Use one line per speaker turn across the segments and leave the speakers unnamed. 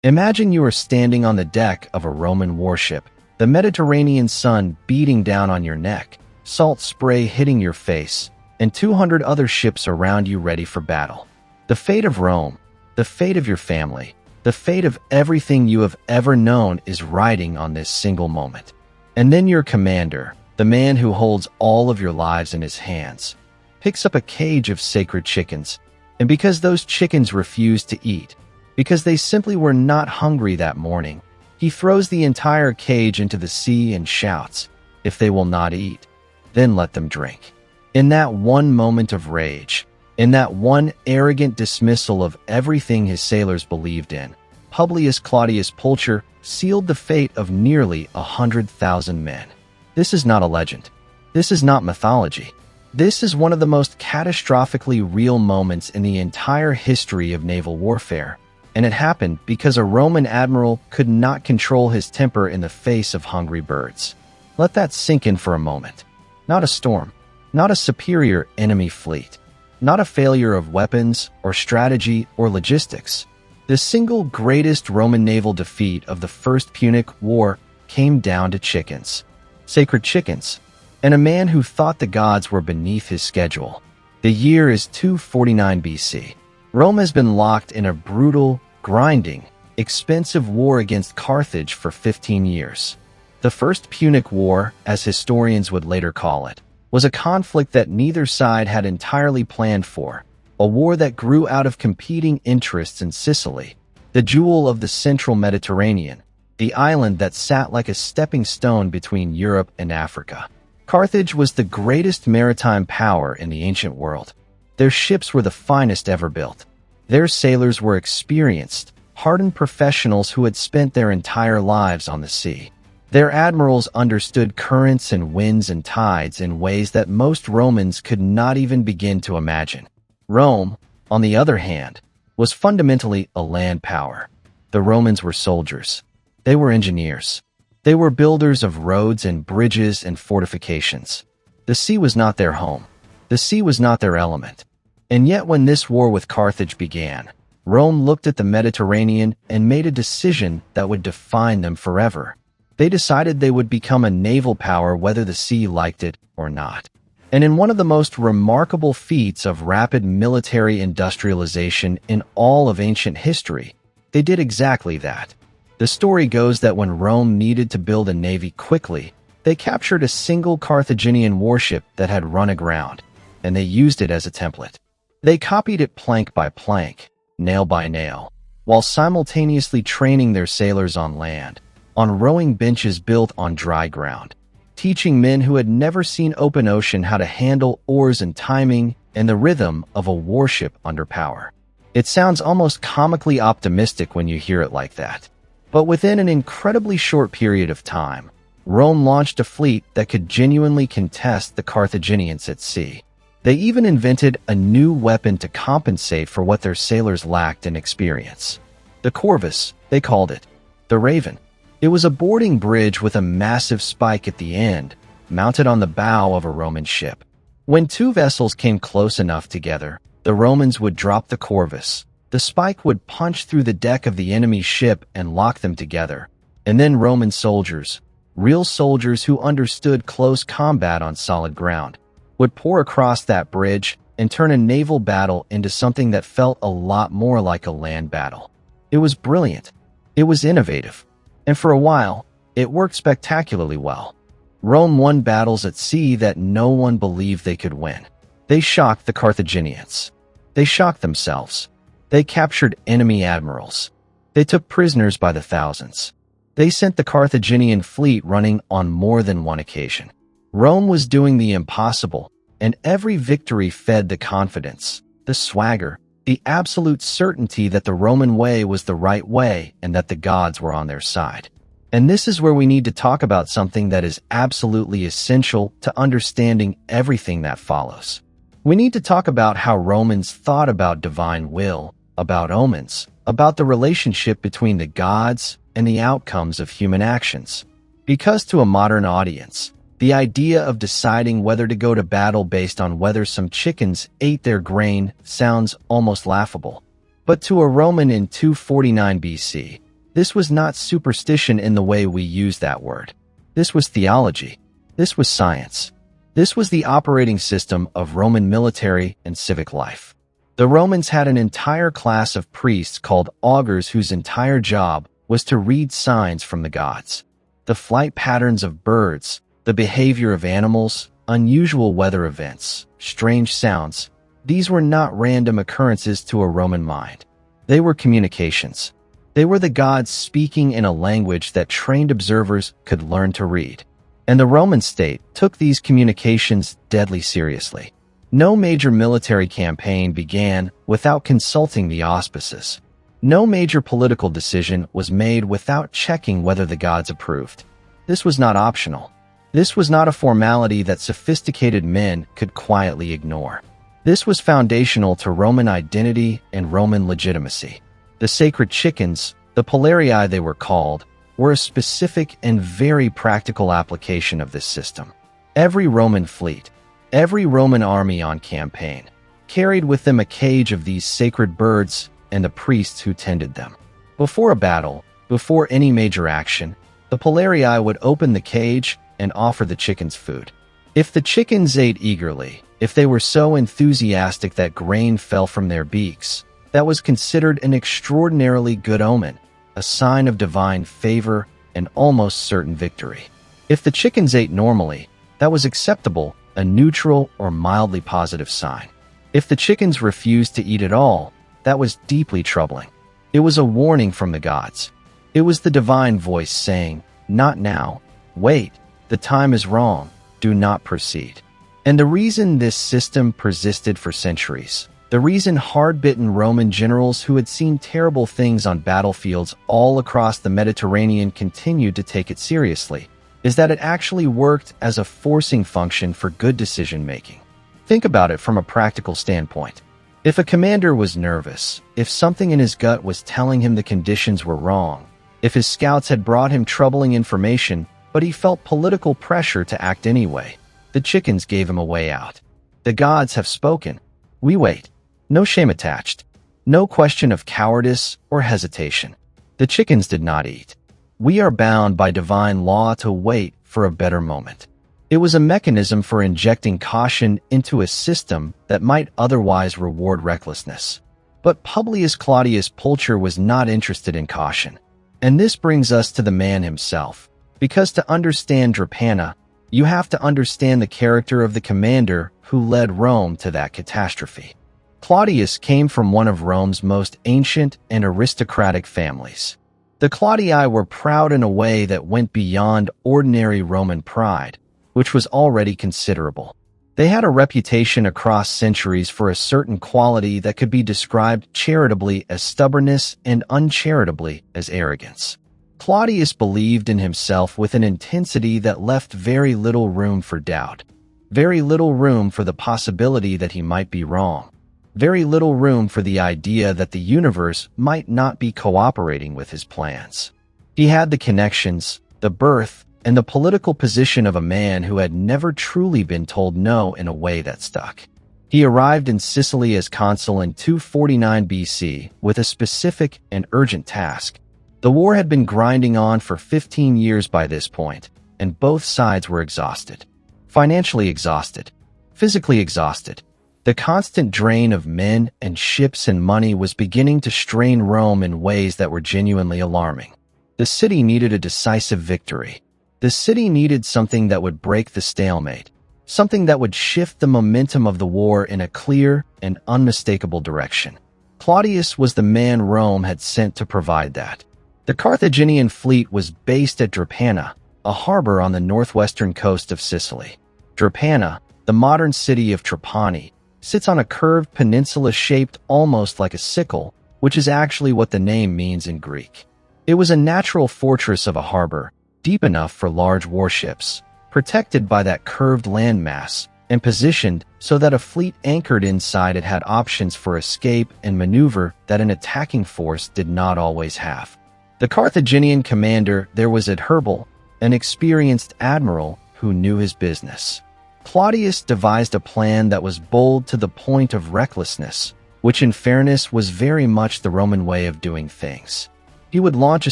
Imagine you are standing on the deck of a Roman warship, the Mediterranean sun beating down on your neck, salt spray hitting your face, and 200 other ships around you ready for battle. The fate of Rome, the fate of your family, the fate of everything you have ever known is riding on this single moment. And then your commander, the man who holds all of your lives in his hands, picks up a cage of sacred chickens, and because those chickens refuse to eat, because they simply were not hungry that morning, he throws the entire cage into the sea and shouts, "If they will not eat, then let them drink." In that one moment of rage, in that one arrogant dismissal of everything his sailors believed in, Publius Claudius Pulcher sealed the fate of nearly 100,000 men. This is not a legend. This is not mythology. This is one of the most catastrophically real moments in the entire history of naval warfare, and it happened because a Roman admiral could not control his temper in the face of hungry birds. Let that sink in for a moment. Not a storm, not a superior enemy fleet, not a failure of weapons or strategy or logistics. The single greatest Roman naval defeat of the First Punic War came down to chickens. Sacred chickens, and a man who thought the gods were beneath his schedule. The year is 249 BC. Rome has been locked in a brutal, grinding, expensive war against Carthage for 15 years. The First Punic War, as historians would later call it, was a conflict that neither side had entirely planned for, a war that grew out of competing interests in Sicily, the jewel of the central Mediterranean, the island that sat like a stepping stone between Europe and Africa. Carthage was the greatest maritime power in the ancient world. Their ships were the finest ever built. Their sailors were experienced, hardened professionals who had spent their entire lives on the sea. Their admirals understood currents and winds and tides in ways that most Romans could not even begin to imagine. Rome, on the other hand, was fundamentally a land power. The Romans were soldiers. They were engineers. They were builders of roads and bridges and fortifications. The sea was not their home. The sea was not their element. And yet when this war with Carthage began, Rome looked at the Mediterranean and made a decision that would define them forever. They decided they would become a naval power whether the sea liked it or not. And in one of the most remarkable feats of rapid military industrialization in all of ancient history, they did exactly that. The story goes that when Rome needed to build a navy quickly, they captured a single Carthaginian warship that had run aground, and they used it as a template. They copied it plank by plank, nail by nail, while simultaneously training their sailors on land, on rowing benches built on dry ground, teaching men who had never seen open ocean how to handle oars and timing and the rhythm of a warship under power. It sounds almost comically optimistic when you hear it like that. But within an incredibly short period of time, Rome launched a fleet that could genuinely contest the Carthaginians at sea. They even invented a new weapon to compensate for what their sailors lacked in experience. The corvus, they called it. The Raven. It was a boarding bridge with a massive spike at the end, mounted on the bow of a Roman ship. When two vessels came close enough together, the Romans would drop the corvus. The spike would punch through the deck of the enemy ship and lock them together. And then Roman soldiers, real soldiers who understood close combat on solid ground, would pour across that bridge and turn a naval battle into something that felt a lot more like a land battle. It was brilliant. It was innovative. And for a while, it worked spectacularly well. Rome won battles at sea that no one believed they could win. They shocked the Carthaginians. They shocked themselves. They captured enemy admirals. They took prisoners by the thousands. They sent the Carthaginian fleet running on more than one occasion. Rome was doing the impossible, and every victory fed the confidence, the swagger, the absolute certainty that the Roman way was the right way and that the gods were on their side. And this is where we need to talk about something that is absolutely essential to understanding everything that follows. We need to talk about how Romans thought about divine will, about omens, about the relationship between the gods and the outcomes of human actions. Because to a modern audience, the idea of deciding whether to go to battle based on whether some chickens ate their grain sounds almost laughable. But to a Roman in 249 BC, This was not superstition in the way we use that word. This was theology. This was science. This was the operating system of Roman military and civic life. The Romans had an entire class of priests called augurs whose entire job was to read signs from the gods. The flight patterns of birds, the behavior of animals, unusual weather events, strange sounds. These were not random occurrences to a Roman mind. They were communications. They were the gods speaking in a language that trained observers could learn to read. And the Roman state took these communications deadly seriously. No major military campaign began without consulting the auspices. No major political decision was made without checking whether the gods approved. This was not optional. This was not a formality that sophisticated men could quietly ignore. This was foundational to Roman identity and Roman legitimacy. The sacred chickens, the Pullarii they were called, were a specific and very practical application of this system. Every Roman fleet, every Roman army on campaign, carried with them a cage of these sacred birds and the priests who tended them. Before a battle, before any major action, the Pullarii would open the cage and offer the chickens food. If the chickens ate eagerly, if they were so enthusiastic that grain fell from their beaks, that was considered an extraordinarily good omen, a sign of divine favor and almost certain victory. If the chickens ate normally, that was acceptable, a neutral or mildly positive sign. If the chickens refused to eat at all, that was deeply troubling. It was a warning from the gods. It was the divine voice saying, "Not now. Wait, the time is wrong. Do not proceed." And the reason this system persisted for centuries, the reason hard-bitten Roman generals who had seen terrible things on battlefields all across the Mediterranean continued to take it seriously, is that it actually worked as a forcing function for good decision-making. Think about it from a practical standpoint. If a commander was nervous, if something in his gut was telling him the conditions were wrong, if his scouts had brought him troubling information, but he felt political pressure to act anyway, the chickens gave him a way out. The gods have spoken. We wait. No shame attached. No question of cowardice or hesitation. The chickens did not eat. We are bound by divine law to wait for a better moment. It was a mechanism for injecting caution into a system that might otherwise reward recklessness. But Publius Claudius Pulcher was not interested in caution. And this brings us to the man himself. Because to understand Drepana, you have to understand the character of the commander who led Rome to that catastrophe. Claudius came from one of Rome's most ancient and aristocratic families. The Claudii were proud in a way that went beyond ordinary Roman pride, which was already considerable. They had a reputation across centuries for a certain quality that could be described charitably as stubbornness and uncharitably as arrogance. Claudius believed in himself with an intensity that left very little room for doubt, very little room for the possibility that he might be wrong, very little room for the idea that the universe might not be cooperating with his plans. He had the connections, the birth, and the political position of a man who had never truly been told no in a way that stuck. He arrived in Sicily as consul in 249 BC with a specific and urgent task. The war had been grinding on for 15 years by this point, and both sides were exhausted. Financially exhausted. Physically exhausted. The constant drain of men and ships and money was beginning to strain Rome in ways that were genuinely alarming. The city needed a decisive victory. The city needed something that would break the stalemate, something that would shift the momentum of the war in a clear and unmistakable direction. Claudius was the man Rome had sent to provide that. The Carthaginian fleet was based at Drepana, a harbor on the northwestern coast of Sicily. Drepana, the modern city of Trapani, sits on a curved peninsula shaped almost like a sickle, which is actually what the name means in Greek. It was a natural fortress of a harbor, deep enough for large warships, protected by that curved landmass, and positioned so that a fleet anchored inside it had options for escape and maneuver that an attacking force did not always have. The Carthaginian commander there was Adherbal, an experienced admiral who knew his business. Claudius devised a plan that was bold to the point of recklessness, which in fairness was very much the Roman way of doing things. He would launch a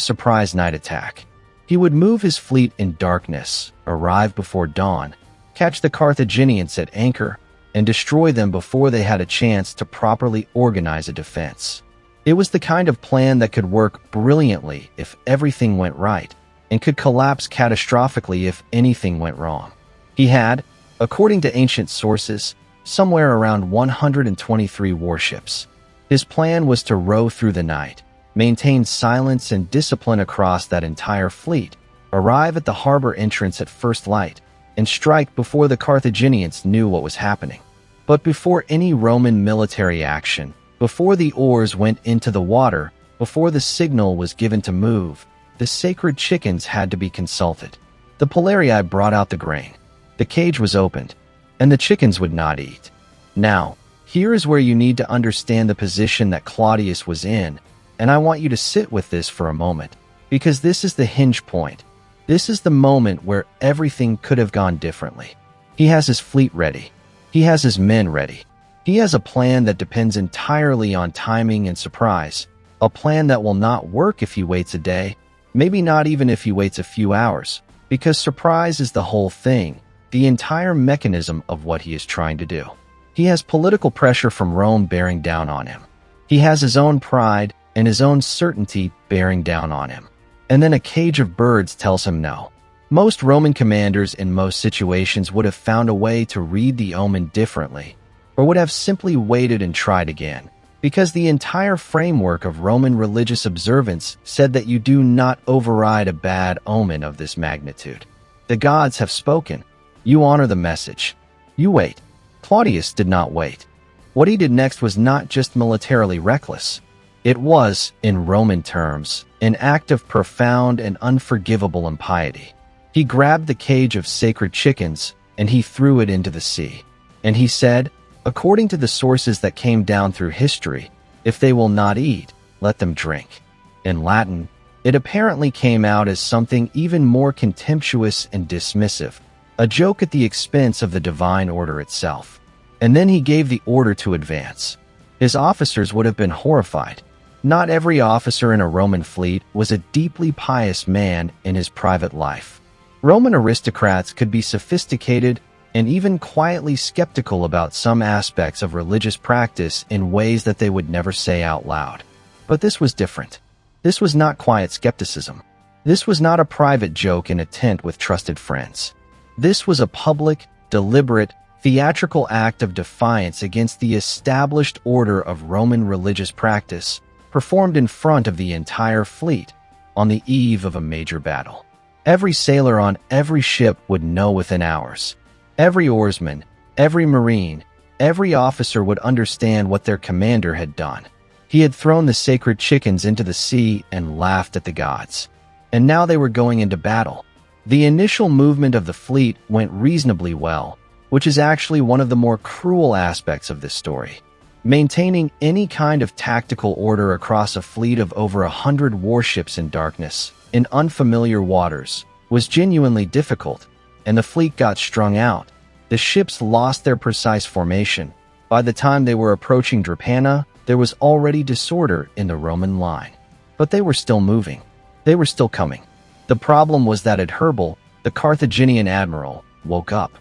surprise night attack. He would move his fleet in darkness, arrive before dawn, catch the Carthaginians at anchor, and destroy them before they had a chance to properly organize a defense. It was the kind of plan that could work brilliantly if everything went right, and could collapse catastrophically if anything went wrong. He had, according to ancient sources, somewhere around 123 warships. His plan was to row through the night, maintain silence and discipline across that entire fleet, arrive at the harbor entrance at first light, and strike before the Carthaginians knew what was happening. But before any Roman military action, before the oars went into the water, before the signal was given to move, the sacred chickens had to be consulted. The Polarii brought out the grain. The cage was opened, and the chickens would not eat. Now, here is where you need to understand the position that Claudius was in, and I want you to sit with this for a moment, because this is the hinge point. This is the moment where everything could have gone differently. He has his fleet ready. He has his men ready. He has a plan that depends entirely on timing and surprise, a plan that will not work if he waits a day, maybe not even if he waits a few hours, because surprise is the whole thing, the entire mechanism of what he is trying to do. He has political pressure from Rome bearing down on him. He has his own pride and his own certainty bearing down on him. And then a cage of birds tells him no. Most Roman commanders in most situations would have found a way to read the omen differently, or would have simply waited and tried again, because the entire framework of Roman religious observance said that you do not override a bad omen of this magnitude. The gods have spoken. You honor the message. You wait. Claudius did not wait. What he did next was not just militarily reckless. It was, in Roman terms, an act of profound and unforgivable impiety. He grabbed the cage of sacred chickens and he threw it into the sea. And he said, according to the sources that came down through history, if they will not eat, let them drink. In Latin, it apparently came out as something even more contemptuous and dismissive, a joke at the expense of the divine order itself. And then he gave the order to advance. His officers would have been horrified. Not every officer in a Roman fleet was a deeply pious man in his private life. Roman aristocrats could be sophisticated and even quietly skeptical about some aspects of religious practice in ways that they would never say out loud. But this was different. This was not quiet skepticism. This was not a private joke in a tent with trusted friends. This was a public, deliberate, theatrical act of defiance against the established order of Roman religious practice, performed in front of the entire fleet on the eve of a major battle. Every sailor on every ship would know within hours. Every oarsman, every marine, every officer would understand what their commander had done. He had thrown the sacred chickens into the sea and laughed at the gods. And now they were going into battle. The initial movement of the fleet went reasonably well, which is actually one of the more cruel aspects of this story. Maintaining any kind of tactical order across a fleet of over 100 warships in darkness, in unfamiliar waters, was genuinely difficult, and the fleet got strung out. The ships lost their precise formation. By the time they were approaching Drepana, there was already disorder in the Roman line. But they were still moving. They were still coming. The problem was that Adherbal, the Carthaginian admiral, woke up.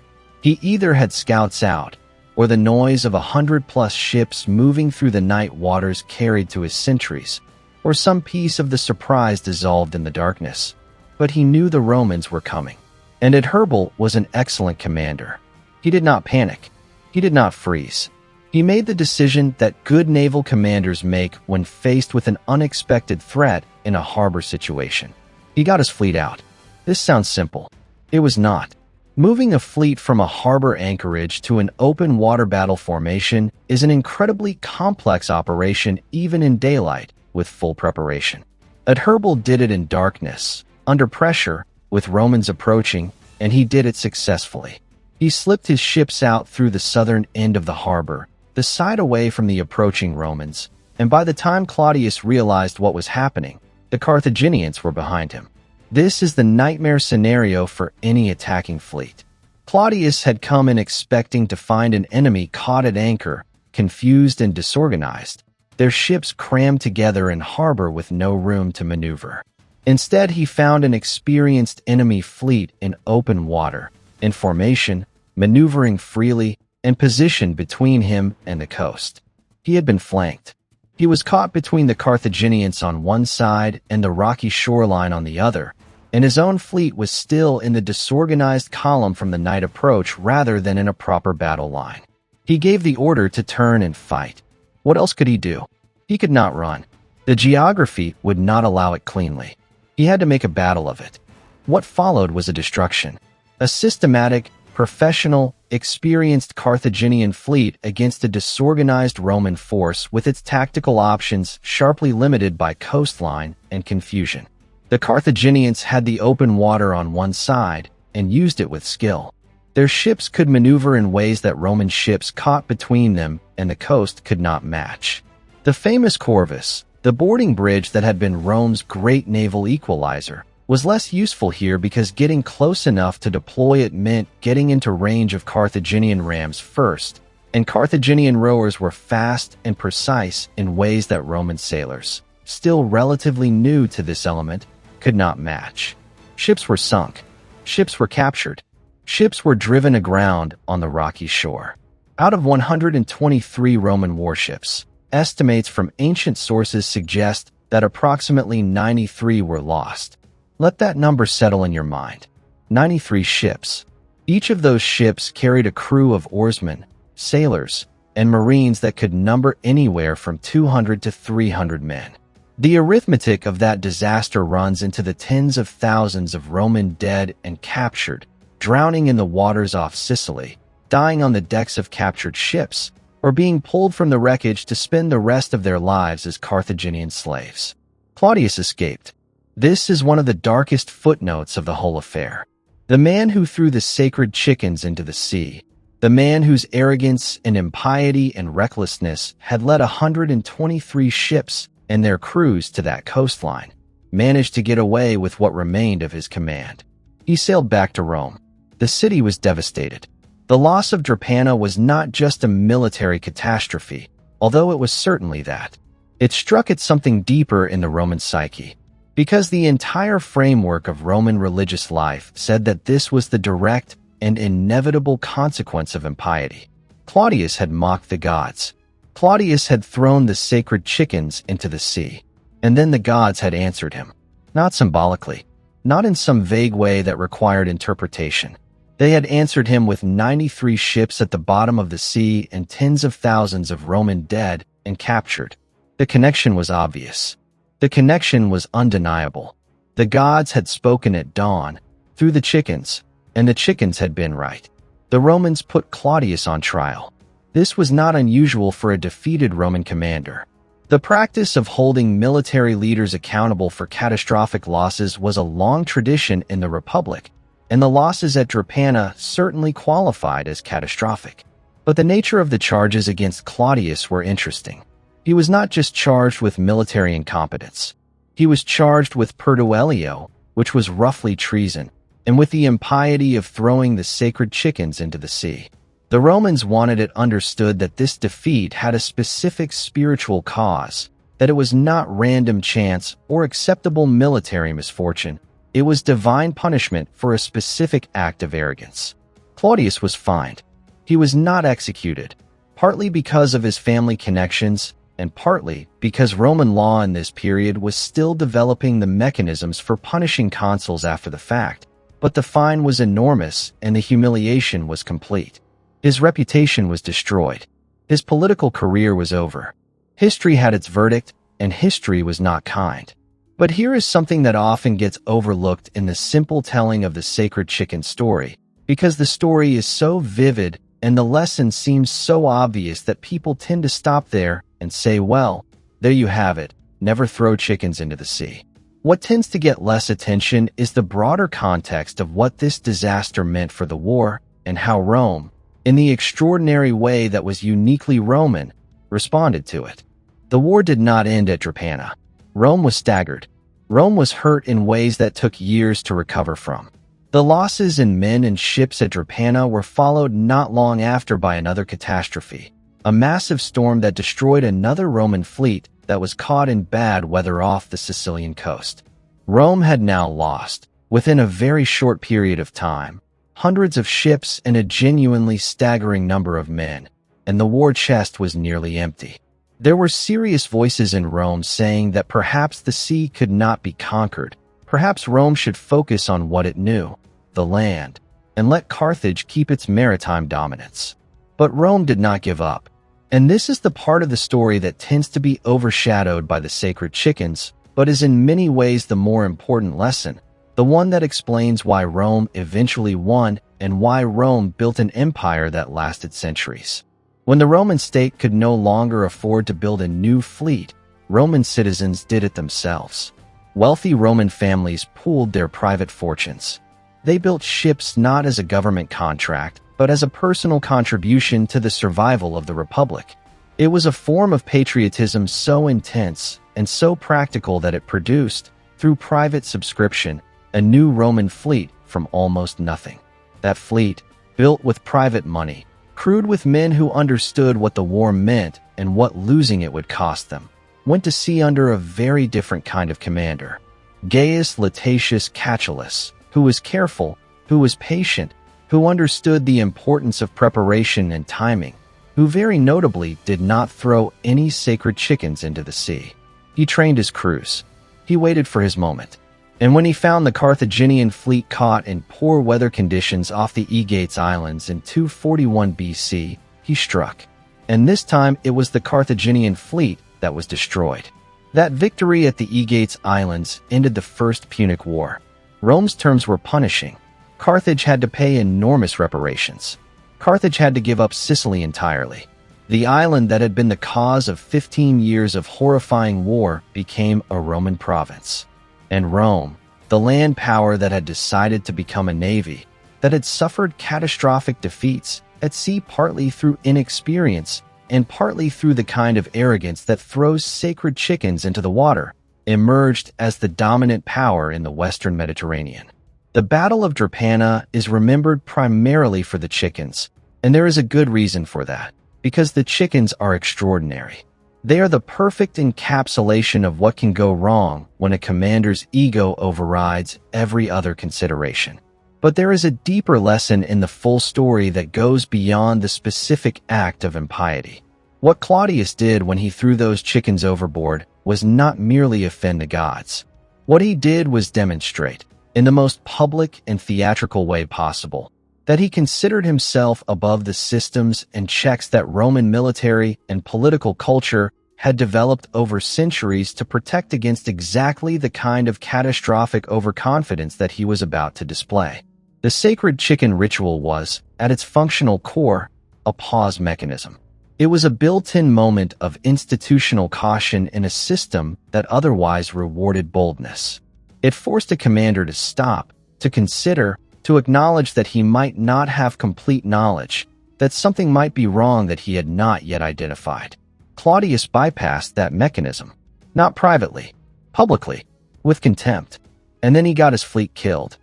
He either had scouts out, or the noise of 100+ ships moving through the night waters carried to his sentries, or some piece of the surprise dissolved in the darkness. But he knew the Romans were coming. And Adherbal was an excellent commander. He did not panic. He did not freeze. He made the decision that good naval commanders make when faced with an unexpected threat in a harbor situation. He got his fleet out. This sounds simple. It was not. Moving a fleet from a harbor anchorage to an open water battle formation is an incredibly complex operation even in daylight, with full preparation. Adherbal did it in darkness, under pressure, with Romans approaching, and he did it successfully. He slipped his ships out through the southern end of the harbor, the side away from the approaching Romans, and by the time Claudius realized what was happening, the Carthaginians were behind him. This is the nightmare scenario for any attacking fleet. Claudius had come in expecting to find an enemy caught at anchor, confused and disorganized, their ships crammed together in harbor with no room to maneuver. Instead, he found an experienced enemy fleet in open water, in formation, maneuvering freely, and positioned between him and the coast. He had been flanked. He was caught between the Carthaginians on one side and the rocky shoreline on the other, and his own fleet was still in the disorganized column from the night approach rather than in a proper battle line. He gave the order to turn and fight. What else could he do? He could not run. The geography would not allow it cleanly. He had to make a battle of it. What followed was a destruction. A systematic, professional, experienced Carthaginian fleet against a disorganized Roman force with its tactical options sharply limited by coastline and confusion. The Carthaginians had the open water on one side and used it with skill. Their ships could maneuver in ways that Roman ships caught between them and the coast could not match. The famous Corvus, the boarding bridge that had been Rome's great naval equalizer, was less useful here because getting close enough to deploy it meant getting into range of Carthaginian rams first, and Carthaginian rowers were fast and precise in ways that Roman sailors, still relatively new to this element, could not match. Ships were sunk. Ships were captured. Ships were driven aground on the rocky shore. Out of 123 Roman warships, estimates from ancient sources suggest that approximately 93 were lost. Let that number settle in your mind. 93 ships. Each of those ships carried a crew of oarsmen, sailors, and marines that could number anywhere from 200 to 300 men. The arithmetic of that disaster runs into the tens of thousands of Roman dead and captured, drowning in the waters off Sicily, dying on the decks of captured ships, or being pulled from the wreckage to spend the rest of their lives as Carthaginian slaves. Claudius escaped. This is one of the darkest footnotes of the whole affair. The man who threw the sacred chickens into the sea, the man whose arrogance and impiety and recklessness had led 123 ships and their crews to that coastline, managed to get away with what remained of his command. He sailed back to Rome. The city was devastated. The loss of Drepana was not just a military catastrophe, although it was certainly that. It struck at something deeper in the Roman psyche, because the entire framework of Roman religious life said that this was the direct and inevitable consequence of impiety. Claudius had mocked the gods. Claudius had thrown the sacred chickens into the sea, and then the gods had answered him. Not symbolically, not in some vague way that required interpretation. They had answered him with 93 ships at the bottom of the sea and tens of thousands of Roman dead and captured. The connection was obvious. The connection was undeniable. The gods had spoken at dawn, through the chickens, and the chickens had been right. The Romans put Claudius on trial. This was not unusual for a defeated Roman commander. The practice of holding military leaders accountable for catastrophic losses was a long tradition in the Republic, and the losses at Drepana certainly qualified as catastrophic. But the nature of the charges against Claudius were interesting. He was not just charged with military incompetence. He was charged with perduellio, which was roughly treason, and with the impiety of throwing the sacred chickens into the sea. The Romans wanted it understood that this defeat had a specific spiritual cause, that it was not random chance or acceptable military misfortune. It was divine punishment for a specific act of arrogance. Claudius was fined. He was not executed, partly because of his family connections, and partly because Roman law in this period was still developing the mechanisms for punishing consuls after the fact. But the fine was enormous and the humiliation was complete. His reputation was destroyed. His political career was over. History had its verdict, and history was not kind. But here is something that often gets overlooked in the simple telling of the sacred chicken story, because the story is so vivid and the lesson seems so obvious that people tend to stop there and say, well, there you have it, never throw chickens into the sea. What tends to get less attention is the broader context of what this disaster meant for the war and how Rome, in the extraordinary way that was uniquely Roman, responded to it. The war did not end at Drepana. Rome was staggered. Rome was hurt in ways that took years to recover from. The losses in men and ships at Drepana were followed not long after by another catastrophe, a massive storm that destroyed another Roman fleet that was caught in bad weather off the Sicilian coast. Rome had now lost, within a very short period of time, hundreds of ships and a genuinely staggering number of men, and the war chest was nearly empty. There were serious voices in Rome saying that perhaps the sea could not be conquered. Perhaps Rome should focus on what it knew, the land, and let Carthage keep its maritime dominance. But Rome did not give up. And this is the part of the story that tends to be overshadowed by the sacred chickens, but is in many ways the more important lesson, the one that explains why Rome eventually won and why Rome built an empire that lasted centuries. When the Roman state could no longer afford to build a new fleet, Roman citizens did it themselves. Wealthy Roman families pooled their private fortunes. They built ships not as a government contract, but as a personal contribution to the survival of the Republic. It was a form of patriotism so intense and so practical that it produced, through private subscription, a new Roman fleet from almost nothing. That fleet, built with private money, crewed with men who understood what the war meant and what losing it would cost them, went to sea under a very different kind of commander. Gaius Lutatius Catullus, who was careful, who was patient, who understood the importance of preparation and timing, who very notably did not throw any sacred chickens into the sea. He trained his crews. He waited for his moment. And when he found the Carthaginian fleet caught in poor weather conditions off the Aegates Islands in 241 BC, he struck. And this time it was the Carthaginian fleet that was destroyed. That victory at the Aegates Islands ended the First Punic War. Rome's terms were punishing. Carthage had to pay enormous reparations. Carthage had to give up Sicily entirely. The island that had been the cause of 15 years of horrifying war became a Roman province. And Rome, the land power that had decided to become a navy, that had suffered catastrophic defeats at sea partly through inexperience and partly through the kind of arrogance that throws sacred chickens into the water, emerged as the dominant power in the Western Mediterranean. The Battle of Drepana is remembered primarily for the chickens, and there is a good reason for that, because the chickens are extraordinary. They are the perfect encapsulation of what can go wrong when a commander's ego overrides every other consideration. But there is a deeper lesson in the full story that goes beyond the specific act of impiety. What Claudius did when he threw those chickens overboard was not merely offend the gods. What he did was demonstrate, in the most public and theatrical way possible, that he considered himself above the systems and checks that Roman military and political culture had developed over centuries to protect against exactly the kind of catastrophic overconfidence that he was about to display. The sacred chicken ritual was, at its functional core, a pause mechanism. It was a built-in moment of institutional caution in a system that otherwise rewarded boldness. It forced a commander to stop, to consider, to acknowledge that he might not have complete knowledge, that something might be wrong that he had not yet identified. Claudius bypassed that mechanism, not privately, publicly, with contempt, and then he got his fleet killed.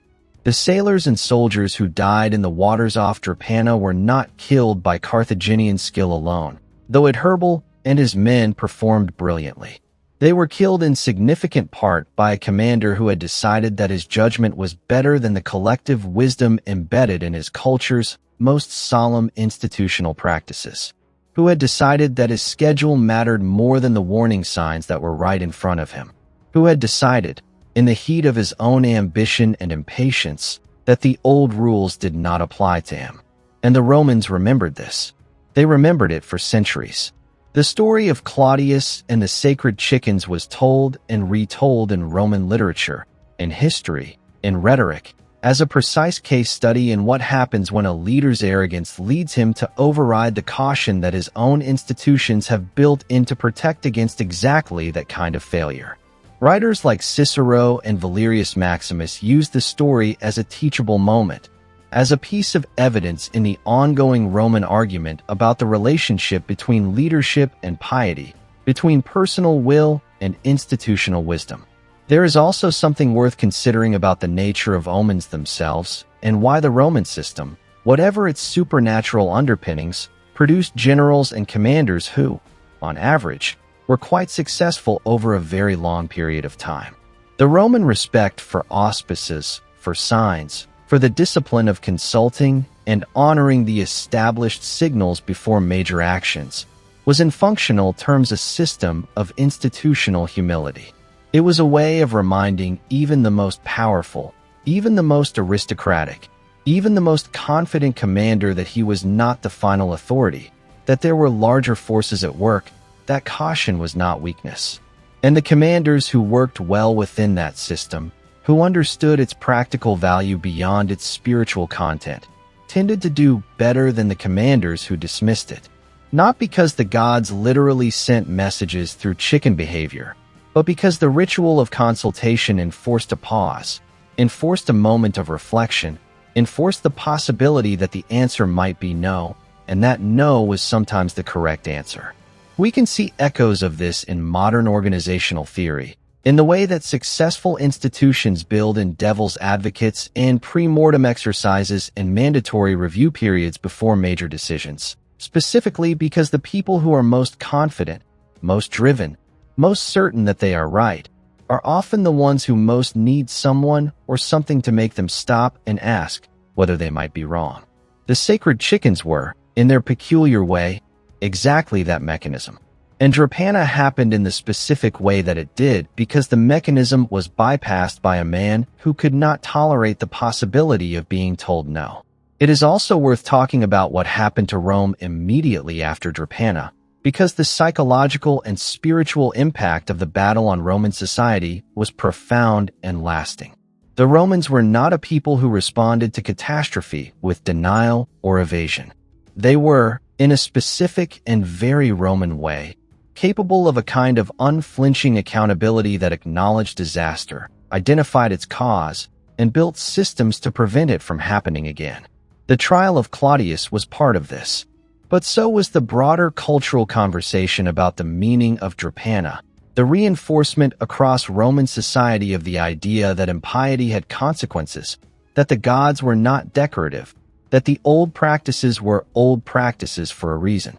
The sailors and soldiers who died in the waters off Drepana were not killed by Carthaginian skill alone, though Adherbal and his men performed brilliantly. They were killed in significant part by a commander who had decided that his judgment was better than the collective wisdom embedded in his culture's most solemn institutional practices, who had decided that his schedule mattered more than the warning signs that were right in front of him, who had decided, in the heat of his own ambition and impatience, that the old rules did not apply to him. And the Romans remembered this. They remembered it for centuries. The story of Claudius and the sacred chickens was told and retold in Roman literature, in history, in rhetoric, as a precise case study in what happens when a leader's arrogance leads him to override the caution that his own institutions have built in to protect against exactly that kind of failure. Writers like Cicero and Valerius Maximus use the story as a teachable moment, as a piece of evidence in the ongoing Roman argument about the relationship between leadership and piety, between personal will and institutional wisdom. There is also something worth considering about the nature of omens themselves and why the Roman system, whatever its supernatural underpinnings, produced generals and commanders who, on average, were quite successful over a very long period of time. The Roman respect for auspices, for signs, for the discipline of consulting and honoring the established signals before major actions, was in functional terms a system of institutional humility. It was a way of reminding even the most powerful, even the most aristocratic, even the most confident commander that he was not the final authority, that there were larger forces at work, that caution was not weakness. And the commanders who worked well within that system, who understood its practical value beyond its spiritual content, tended to do better than the commanders who dismissed it. Not because the gods literally sent messages through chicken behavior, but because the ritual of consultation enforced a pause, enforced a moment of reflection, enforced the possibility that the answer might be no, and that no was sometimes the correct answer. We can see echoes of this in modern organizational theory, in the way that successful institutions build in devil's advocates and pre-mortem exercises and mandatory review periods before major decisions, specifically because the people who are most confident, most driven, most certain that they are right, are often the ones who most need someone or something to make them stop and ask whether they might be wrong. The sacred chickens were, in their peculiar way, exactly that mechanism. And Drepana happened in the specific way that it did because the mechanism was bypassed by a man who could not tolerate the possibility of being told no. It is also worth talking about what happened to Rome immediately after Drepana, because the psychological and spiritual impact of the battle on Roman society was profound and lasting. The Romans were not a people who responded to catastrophe with denial or evasion. They were, in a specific and very Roman way, capable of a kind of unflinching accountability that acknowledged disaster, identified its cause, and built systems to prevent it from happening again. The trial of Claudius was part of this, but so was the broader cultural conversation about the meaning of Drepana, the reinforcement across Roman society of the idea that impiety had consequences, that the gods were not decorative, that the old practices were old practices for a reason.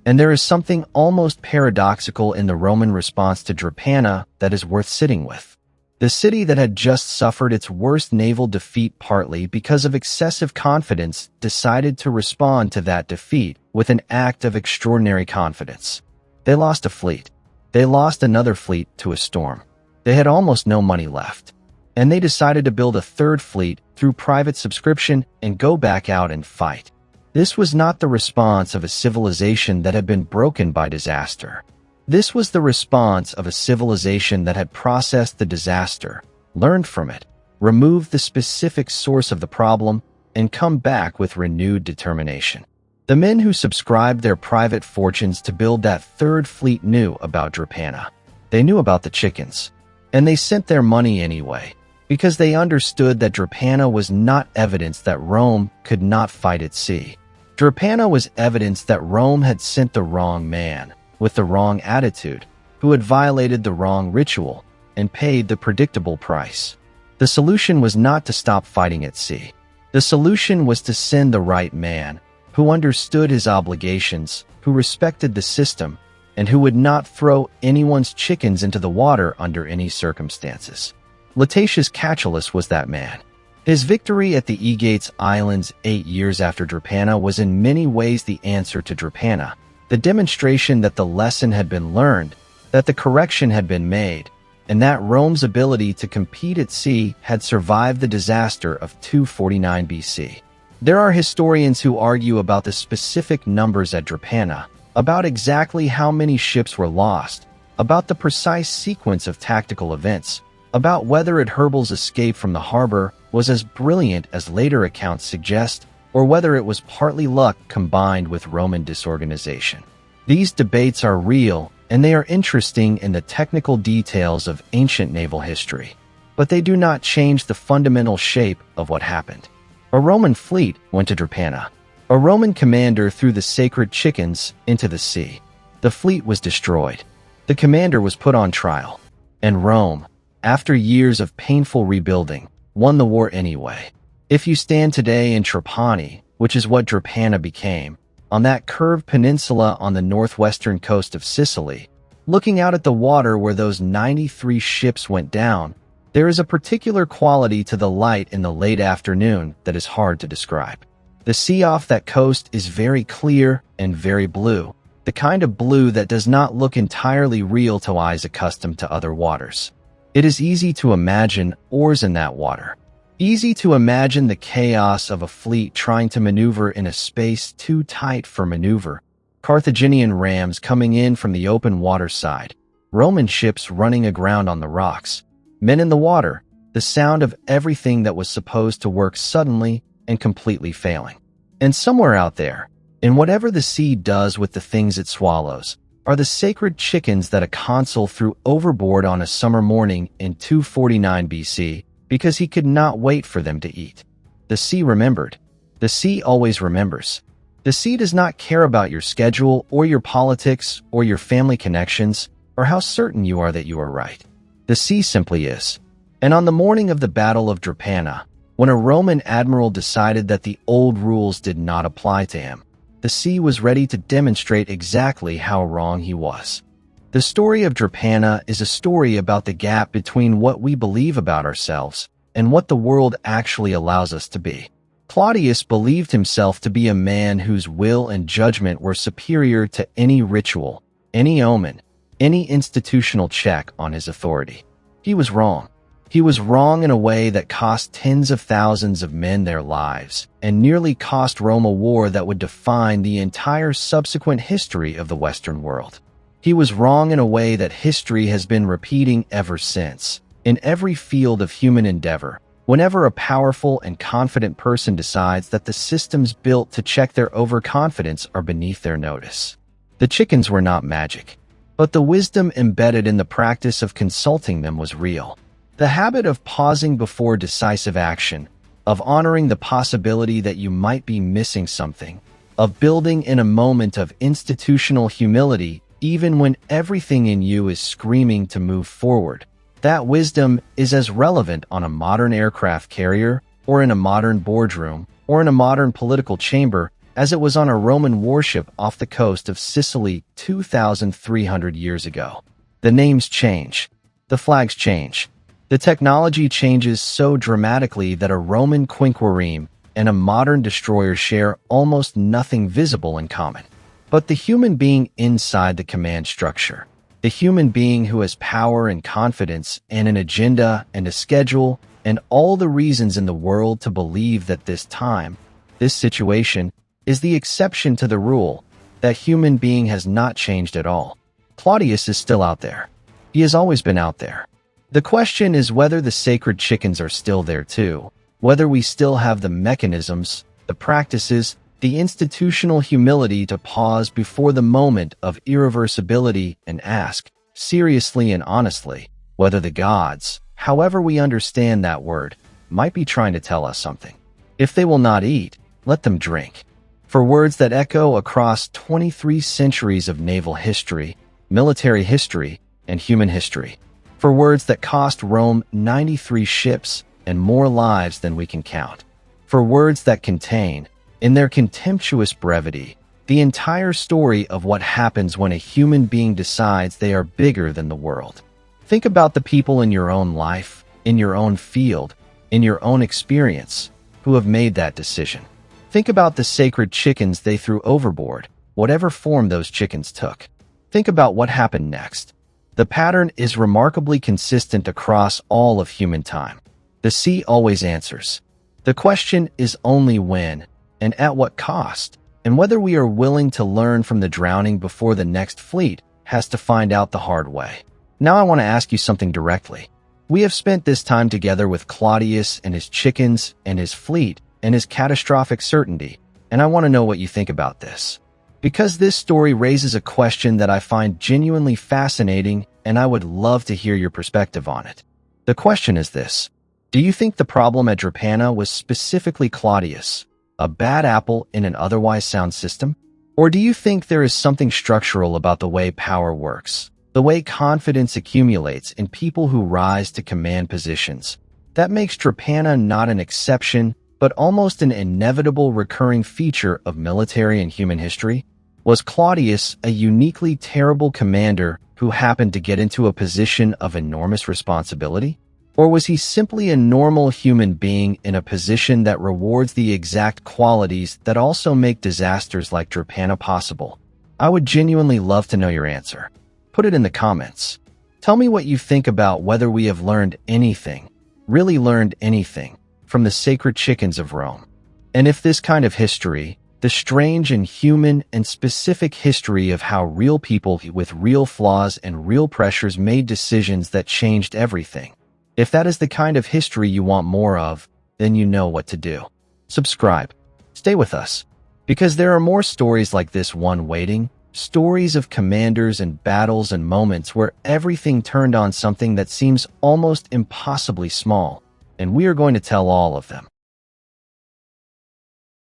And there is something almost paradoxical in the Roman response to Drepana that is worth sitting with. The city that had just suffered its worst naval defeat partly because of excessive confidence decided to respond to that defeat with an act of extraordinary confidence. They lost a fleet. They lost another fleet to a storm. They had almost no money left. And they decided to build a third fleet through private subscription and go back out and fight. This was not the response of a civilization that had been broken by disaster. This was the response of a civilization that had processed the disaster, learned from it, removed the specific source of the problem, and come back with renewed determination. The men who subscribed their private fortunes to build that third fleet knew about Drepana. They knew about the chickens, and they sent their money anyway, because they understood that Drepana was not evidence that Rome could not fight at sea. Drepana was evidence that Rome had sent the wrong man, with the wrong attitude, who had violated the wrong ritual, and paid the predictable price. The solution was not to stop fighting at sea. The solution was to send the right man, who understood his obligations, who respected the system, and who would not throw anyone's chickens into the water under any circumstances. Lutatius Catullus was that man. His victory at the Aegates Islands 8 years after Drepana was in many ways the answer to Drepana, the demonstration that the lesson had been learned, that the correction had been made, and that Rome's ability to compete at sea had survived the disaster of 249 BC. There are historians who argue about the specific numbers at Drepana, about exactly how many ships were lost, about the precise sequence of tactical events, about whether Adherbal's escape from the harbor was as brilliant as later accounts suggest, or whether it was partly luck combined with Roman disorganization. These debates are real, and they are interesting in the technical details of ancient naval history, but they do not change the fundamental shape of what happened. A Roman fleet went to Drepana. A Roman commander threw the sacred chickens into the sea. The fleet was destroyed. The commander was put on trial. And Rome, after years of painful rebuilding, won the war anyway. If you stand today in Trapani, which is what Drepana became, on that curved peninsula on the northwestern coast of Sicily, looking out at the water where those 93 ships went down, there is a particular quality to the light in the late afternoon that is hard to describe. The sea off that coast is very clear and very blue, the kind of blue that does not look entirely real to eyes accustomed to other waters. It is easy to imagine oars in that water. Easy to imagine the chaos of a fleet trying to maneuver in a space too tight for maneuver. Carthaginian rams coming in from the open water side. Roman ships running aground on the rocks. Men in the water. The sound of everything that was supposed to work suddenly and completely failing. And somewhere out there, in whatever the sea does with the things it swallows, are the sacred chickens that a consul threw overboard on a summer morning in 249 BC because he could not wait for them to eat. The sea remembered. The sea always remembers. The sea does not care about your schedule or your politics or your family connections or how certain you are that you are right. The sea simply is. And on the morning of the Battle of Drepana, when a Roman admiral decided that the old rules did not apply to him, the sea was ready to demonstrate exactly how wrong he was. The story of Drepana is a story about the gap between what we believe about ourselves and what the world actually allows us to be. Claudius believed himself to be a man whose will and judgment were superior to any ritual, any omen, any institutional check on his authority. He was wrong. He was wrong in a way that cost tens of thousands of men their lives and nearly cost Rome a war that would define the entire subsequent history of the Western world. He was wrong in a way that history has been repeating ever since. In every field of human endeavor, whenever a powerful and confident person decides that the systems built to check their overconfidence are beneath their notice. The chickens were not magic, but the wisdom embedded in the practice of consulting them was real. The habit of pausing before decisive action, of honoring the possibility that you might be missing something, of building in a moment of institutional humility even when everything in you is screaming to move forward. That wisdom is as relevant on a modern aircraft carrier, or in a modern boardroom, or in a modern political chamber as it was on a Roman warship off the coast of Sicily 2,300 years ago. The names change. The flags change. The technology changes so dramatically that a Roman quinquereme and a modern destroyer share almost nothing visible in common. But the human being inside the command structure, the human being who has power and confidence and an agenda and a schedule and all the reasons in the world to believe that this time, this situation, is the exception to the rule, that human being has not changed at all. Claudius is still out there. He has always been out there. The question is whether the sacred chickens are still there too, whether we still have the mechanisms, the practices, the institutional humility to pause before the moment of irreversibility and ask, seriously and honestly, whether the gods, however we understand that word, might be trying to tell us something. If they will not eat, let them drink. For words that echo across 23 centuries of naval history, military history, and human history. For words that cost Rome 93 ships and more lives than we can count. For words that contain, in their contemptuous brevity, the entire story of what happens when a human being decides they are bigger than the world. Think about the people in your own life, in your own field, in your own experience, who have made that decision. Think about the sacred chickens they threw overboard, whatever form those chickens took. Think about what happened next. The pattern is remarkably consistent across all of human time. The sea always answers. The question is only when, and at what cost, and whether we are willing to learn from the drowning before the next fleet has to find out the hard way. Now I want to ask you something directly. We have spent this time together with Claudius and his chickens and his fleet and his catastrophic certainty, and I want to know what you think about this. Because this story raises a question that I find genuinely fascinating, and I would love to hear your perspective on it. The question is this: do you think the problem at Drepana was specifically Claudius, a bad apple in an otherwise sound system? Or do you think there is something structural about the way power works, the way confidence accumulates in people who rise to command positions, that makes Drepana not an exception, but almost an inevitable recurring feature of military and human history? Was Claudius a uniquely terrible commander who happened to get into a position of enormous responsibility? Or was he simply a normal human being in a position that rewards the exact qualities that also make disasters like Drepana possible? I would genuinely love to know your answer. Put it in the comments. Tell me what you think about whether we have learned anything, really learned anything, from the sacred chickens of Rome. And if this kind of history, the strange and human and specific history of how real people with real flaws and real pressures made decisions that changed everything, if that is the kind of history you want more of, then you know what to do. Subscribe. Stay with us, because there are more stories like this one waiting, stories of commanders and battles and moments where everything turned on something that seems almost impossibly small, and we are going to tell all of them.